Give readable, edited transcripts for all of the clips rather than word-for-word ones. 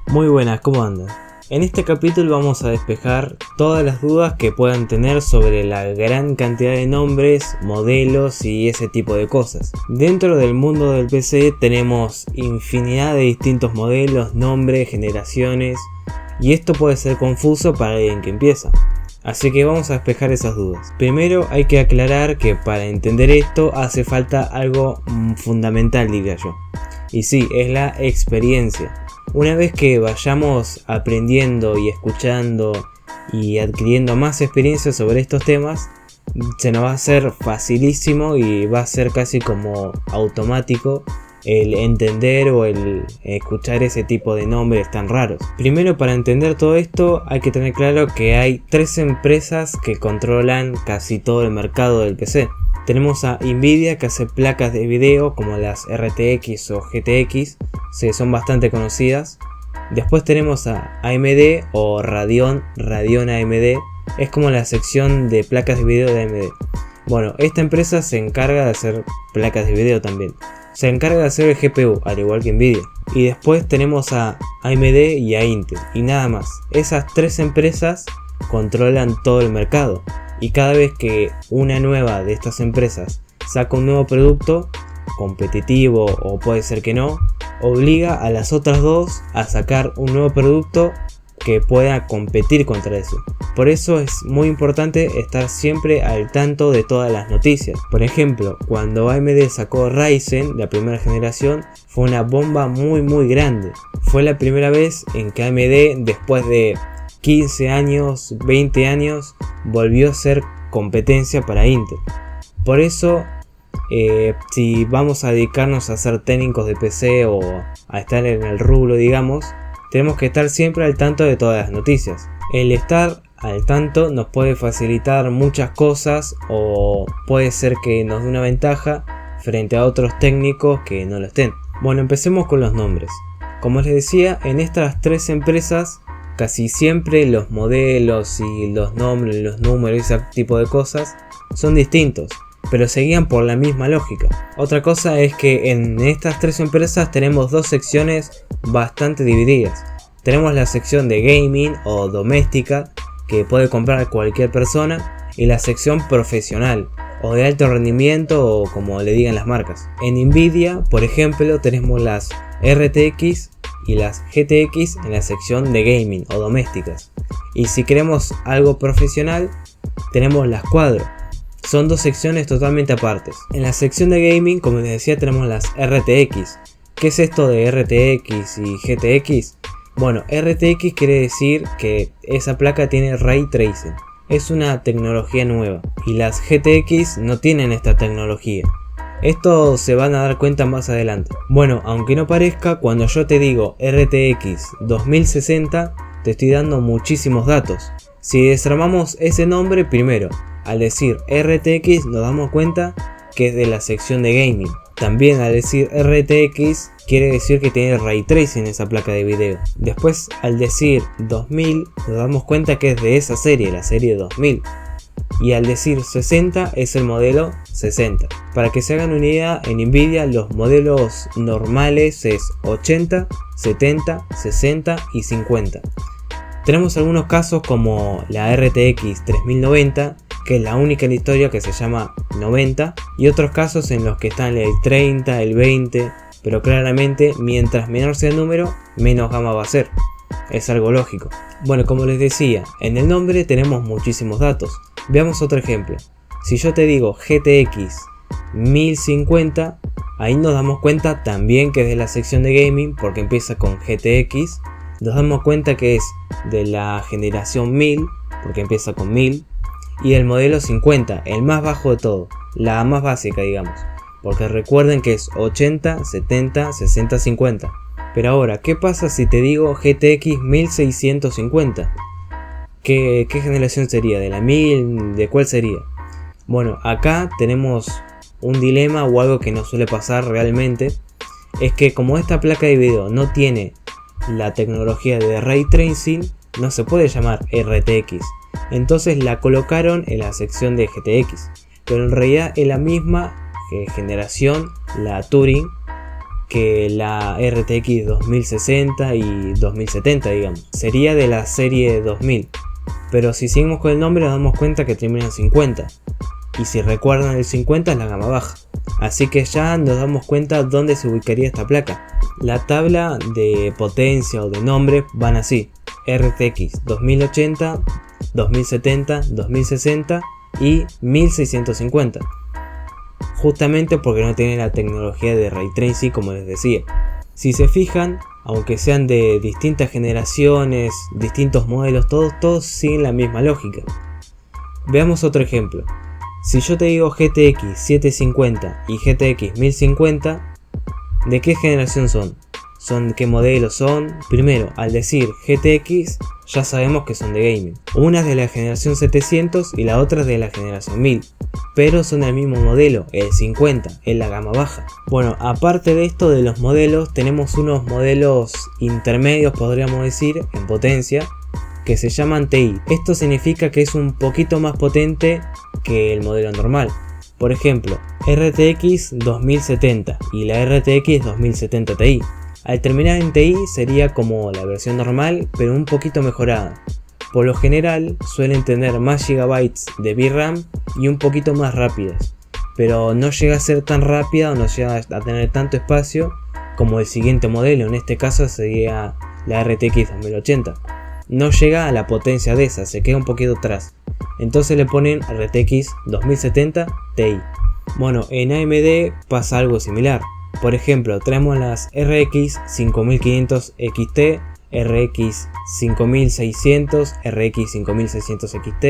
Muy buenas, ¿cómo andan? En este capítulo vamos a despejar todas las dudas que puedan tener sobre la gran cantidad de nombres, modelos y ese tipo de cosas. Dentro del mundo del PC tenemos infinidad de distintos modelos, nombres, generaciones, y esto puede ser confuso para alguien que empieza. Así que vamos a despejar esas dudas. Primero hay que aclarar que para entender esto hace falta algo fundamental, diría yo. Y sí, es la experiencia. Una vez que vayamos aprendiendo y escuchando y adquiriendo más experiencia sobre estos temas, se nos va a hacer facilísimo y va a ser casi como automático el entender o el escuchar ese tipo de nombres tan raros. Primero, para entender todo esto hay que tener claro que hay tres empresas que controlan casi todo el mercado del PC. Tenemos a Nvidia, que hace placas de video como las RTX o GTX, son bastante conocidas. Después tenemos a AMD o Radeon AMD, es como la sección de placas de video de AMD. Bueno, esta empresa se encarga de hacer placas de video también. Se encarga de hacer el GPU, al igual que Nvidia. Y después tenemos a AMD y a Intel, y nada más. Esas tres empresas controlan todo el mercado. Y cada vez que una nueva de estas empresas saca un nuevo producto, competitivo o puede ser que no, obliga a las otras dos a sacar un nuevo producto que pueda competir contra eso. Por eso es muy importante estar siempre al tanto de todas las noticias. Por ejemplo, cuando AMD sacó Ryzen, la primera generación, fue una bomba muy grande. Fue la primera vez en que AMD, después de 15 años, 20 años, volvió a ser competencia para Intel. Por eso, si vamos a dedicarnos a ser técnicos de PC o a estar en el rubro, digamos, tenemos que estar siempre al tanto de todas las noticias. El estar al tanto nos puede facilitar muchas cosas o puede ser que nos dé una ventaja frente a otros técnicos que no lo estén. Bueno, empecemos con los nombres. Como les decía, en estas tres empresas casi siempre los modelos y los nombres, los números y ese tipo de cosas son distintos, pero seguían por la misma lógica. Otra cosa es que en estas tres empresas tenemos dos secciones bastante divididas. Tenemos la sección de gaming o doméstica, que puede comprar cualquier persona, y la sección profesional o de alto rendimiento, o como le digan las marcas. En Nvidia, por ejemplo, tenemos las RTX y las GTX en la sección de gaming o domésticas. Y si queremos algo profesional, tenemos las Quadro. Son dos secciones totalmente apartes. En la sección de gaming, como les decía, tenemos las RTX. ¿Qué es esto de RTX y GTX? Bueno, RTX quiere decir que esa placa tiene Ray Tracing. Es una tecnología nueva. Y las GTX no tienen esta tecnología. Esto se van a dar cuenta más adelante. Bueno, aunque no parezca, cuando yo te digo RTX 2060, te estoy dando muchísimos datos. Si desarmamos ese nombre, primero, al decir RTX nos damos cuenta que es de la sección de gaming. También al decir RTX quiere decir que tiene Ray Tracing esa placa de video. Después, al decir 2000 nos damos cuenta que es de esa serie, la serie 2000. Y al decir 60 es el modelo 60. Para que se hagan una idea, en Nvidia los modelos normales es 80, 70, 60 y 50. Tenemos algunos casos como la RTX 3090, que es la única en la historia que se llama 90, y otros casos en los que están el 30, el 20, pero claramente mientras menor sea el número, menos gama va a ser. Es algo lógico. Bueno, como les decía, en el nombre tenemos muchísimos datos. Veamos otro ejemplo. Si yo te digo GTX 1050, ahí nos damos cuenta también que es de la sección de gaming porque empieza con GTX. Nos damos cuenta que es de la generación 1000 porque empieza con 1000. Y el modelo 50, el más bajo de todo, la más básica, digamos. Porque recuerden que es 80, 70, 60, 50. Pero ahora, ¿qué pasa si te digo GTX 1650? ¿Qué generación sería? ¿De la 1000? ¿De cuál sería? Bueno, acá tenemos un dilema o algo que no suele pasar realmente. Es que como esta placa de video no tiene la tecnología de Ray Tracing, no se puede llamar RTX. Entonces la colocaron en la sección de GTX. Pero en realidad es la misma generación, la Turing, que la RTX 2060 y 2070, digamos. Sería de la serie 2000. Pero si seguimos con el nombre nos damos cuenta que termina en 50. Y si recuerdan, el 50 es la gama baja. Así que ya nos damos cuenta dónde se ubicaría esta placa. La tabla de potencia o de nombres van así: RTX 2080, 2070, 2060 y 1650. Justamente porque no tiene la tecnología de Ray Tracing, como les decía. Si se fijan, aunque sean de distintas generaciones, distintos modelos, todos siguen la misma lógica. Veamos otro ejemplo. Si yo te digo GTX 750 y GTX 1050, ¿de qué generación son? ¿Qué modelos son? Primero, al decir GTX, ya sabemos que son de gaming. Una es de la generación 700 y la otra es de la generación 1000. Pero son del mismo modelo, el 50, es la gama baja. Bueno, aparte de esto de los modelos, tenemos unos modelos intermedios, podríamos decir, en potencia, que se llaman TI. Esto significa que es un poquito más potente que el modelo normal. Por ejemplo, RTX 2070 y la RTX 2070 Ti. Al terminar en TI sería como la versión normal, pero un poquito mejorada. Por lo general suelen tener más gigabytes de VRAM y un poquito más rápidas, pero no llega a ser tan rápida o no llega a tener tanto espacio como el siguiente modelo. En este caso sería la RTX 2080. No llega a la potencia de esa, se queda un poquito atrás. Entonces le ponen RTX 2070 Ti. Bueno, en AMD pasa algo similar. Por ejemplo, tenemos las RX 5500 XT, RX 5600, RX 5600 XT.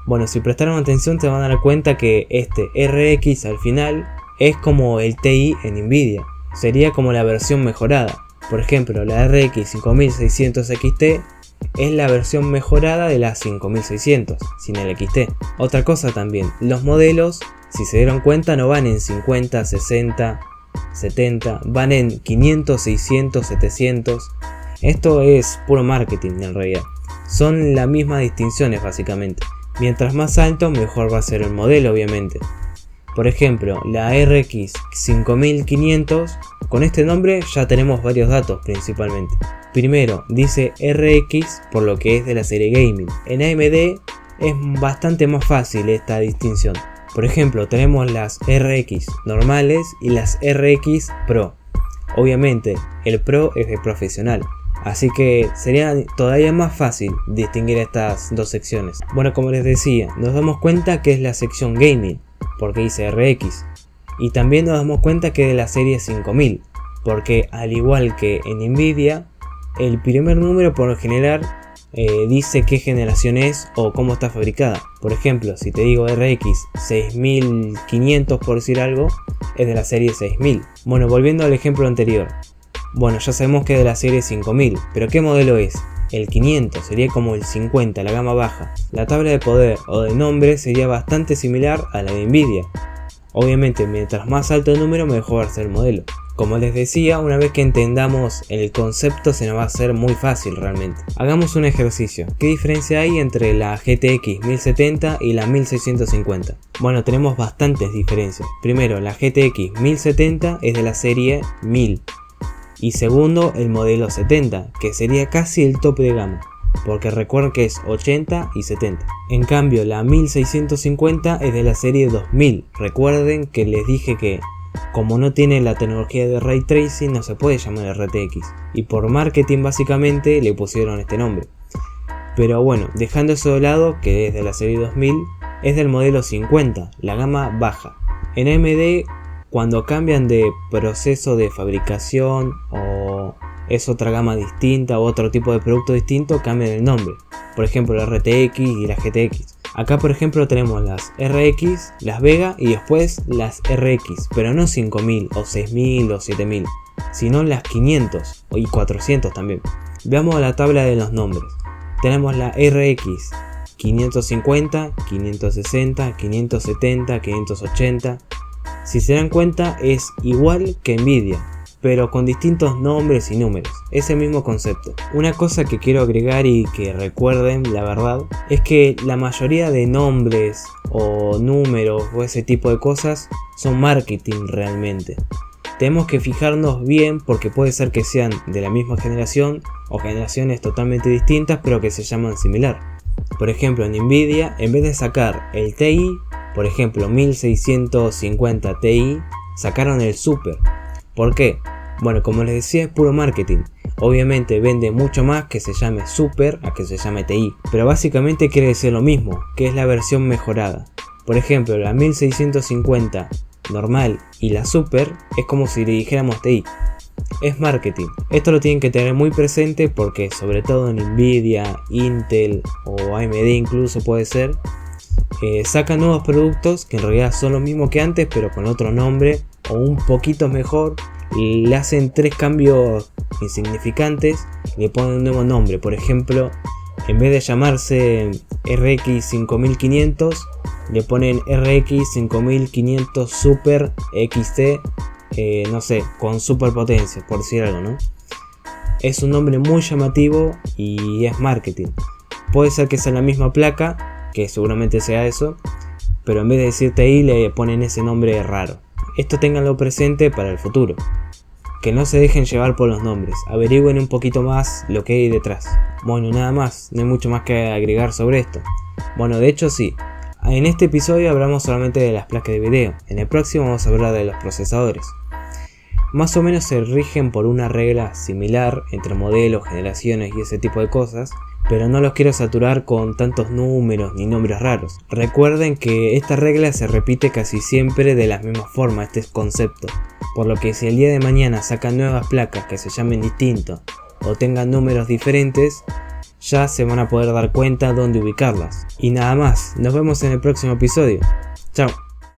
Bueno, si prestaron atención se van a dar cuenta que este RX al final es como el Ti en Nvidia. Sería como la versión mejorada. Por ejemplo, la RX 5600 XT es la versión mejorada de la 5600, sin el XT. Otra cosa también, los modelos, si se dieron cuenta, no van en 50, 60, 70, van en 500, 600, 700. Esto es puro marketing en realidad. Son las mismas distinciones básicamente. Mientras más alto, mejor va a ser el modelo, obviamente. Por ejemplo, la RX 5500, con este nombre ya tenemos varios datos principalmente. Primero, dice RX por lo que es de la serie gaming. En AMD es bastante más fácil esta distinción. Por ejemplo, tenemos las RX normales y las RX Pro. Obviamente, el Pro es de profesional. Así que sería todavía más fácil distinguir estas dos secciones. Bueno, como les decía, nos damos cuenta que es la sección gaming, porque dice RX. Y también nos damos cuenta que es de la serie 5000, porque al igual que en Nvidia, el primer número por lo general dice qué generación es o cómo está fabricada. Por ejemplo, si te digo RX 6500 por decir algo, es de la serie 6000. Bueno, volviendo al ejemplo anterior. Bueno, ya sabemos que es de la serie 5000, pero ¿qué modelo es? El 500 sería como el 50, la gama baja. La tabla de poder o de nombre sería bastante similar a la de Nvidia. Obviamente, mientras más alto el número, mejor va a ser el modelo. Como les decía, una vez que entendamos el concepto se nos va a hacer muy fácil realmente. Hagamos un ejercicio. ¿Qué diferencia hay entre la GTX 1070 y la 1650? Bueno, tenemos bastantes diferencias. Primero, la GTX 1070 es de la serie 1000. Y segundo, el modelo 70, que sería casi el tope de gama, porque recuerden que es 80 y 70. En cambio, la 1650 es de la serie 2000. Recuerden que les dije que como no tiene la tecnología de Ray Tracing no se puede llamar RTX, y por marketing básicamente le pusieron este nombre. Pero bueno, dejando eso de lado, que es de la serie 2000, es del modelo 50, la gama baja. En AMD, cuando cambian de proceso de fabricación o es otra gama distinta o otro tipo de producto distinto, cambian el nombre. Por ejemplo, la RTX y la GTX. Acá por ejemplo tenemos las RX, las Vega y después las RX, pero no 5000 o 6000 o 7000, sino las 500 y 400 también. Veamos la tabla de los nombres. Tenemos la RX 550, 560, 570, 580. Si se dan cuenta es igual que Nvidia, pero con distintos nombres y números, es el mismo concepto. Una cosa que quiero agregar y que recuerden, la verdad, es que la mayoría de nombres o números o ese tipo de cosas son marketing realmente. tenemos que fijarnos bien porque puede ser que sean de la misma generación o generaciones totalmente distintas pero que se llaman similar. Por ejemplo, en Nvidia, en vez de sacar el TI, por ejemplo 1650 Ti, sacaron el Super. ¿Por qué? Bueno, como les decía, es puro marketing. Obviamente vende mucho más que se llame Super a que se llame TI, pero básicamente quiere decir lo mismo, que es la versión mejorada. Por ejemplo, la 1650 normal y la Super es como si le dijéramos TI. Es marketing. Esto lo tienen que tener muy presente porque sobre todo en Nvidia, Intel o AMD incluso puede ser, sacan nuevos productos que en realidad son los mismos que antes pero con otro nombre o un poquito mejor. Y le hacen 3 cambios insignificantes y le ponen un nuevo nombre. Por ejemplo, en vez de llamarse RX 5500 le ponen RX 5500 Super XT, no sé, con super potencia, por decir algo, ¿no? Es un nombre muy llamativo y es marketing. Puede ser que sea la misma placa, que seguramente sea eso, pero en vez de decir TI le ponen ese nombre raro. Esto ténganlo presente para el futuro. Que no se dejen llevar por los nombres, averigüen un poquito más lo que hay detrás. Bueno, nada más, no hay mucho más que agregar sobre esto. Bueno, de hecho sí, en este episodio hablamos solamente de las placas de video, en el próximo vamos a hablar de los procesadores. Más o menos se rigen por una regla similar entre modelos, generaciones y ese tipo de cosas, pero no los quiero saturar con tantos números ni nombres raros. Recuerden que esta regla se repite casi siempre de la misma forma, este concepto, por lo que si el día de mañana sacan nuevas placas que se llamen distinto o tengan números diferentes, ya se van a poder dar cuenta dónde ubicarlas. Y nada más, nos vemos en el próximo episodio. Chao.